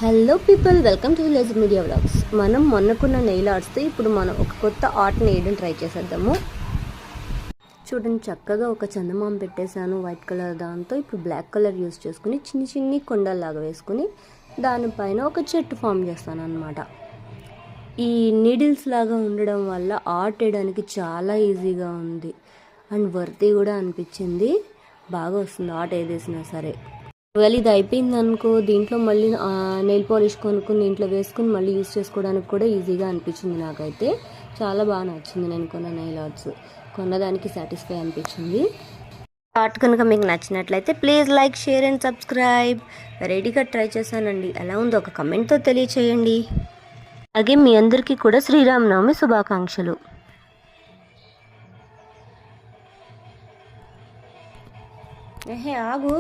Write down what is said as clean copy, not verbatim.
Hello people, welcome to village media vlogs. మనం మొన్నకున్న nail ఆర్ట్స్తో ఇప్పుడు మనం ఒక కొత్త ఆర్ట్ని వేయడం ట్రై చేసేద్దాము. చూడండి, చక్కగా ఒక చందమామ పెట్టేశాను వైట్ కలర్. దాంతో ఇప్పుడు బ్లాక్ కలర్ యూస్ చేసుకుని చిన్ని చిన్ని కొండల్లాగా వేసుకుని దానిపైన ఒక చెట్టు ఫామ్ చేస్తాను అన్నమాట. ఈ నీడిల్స్ లాగా ఉండడం వల్ల ఆర్ట్ వేయడానికి చాలా ఈజీగా ఉంది అండ్ వర్తీ కూడా అనిపించింది. బాగా వస్తుంది ఆర్ట్ ఏదేసినా సరే. ఒకవేళ ఇది అయిపోయింది అనుకో, దీంట్లో మళ్ళీ నెయిల్ పాలిష్ కొనుక్కుని దీంట్లో వేసుకుని మళ్ళీ యూస్ చేసుకోవడానికి కూడా ఈజీగా అనిపించింది. నాకైతే చాలా బాగా నచ్చింది. నేను కొన్న నెయిల్ ఆర్ట్స్ కొన్నదానికి సాటిస్ఫై అనిపించింది. ఆర్ట్ కనుక మీకు నచ్చినట్లయితే please like, share and subscribe. వెరైటీగా ట్రై చేశానండి. ఎలా ఉందో ఒక కమెంట్తో తెలియచేయండి. అలాగే మీ అందరికీ కూడా శ్రీరామనవమి శుభాకాంక్షలు. ఆగు.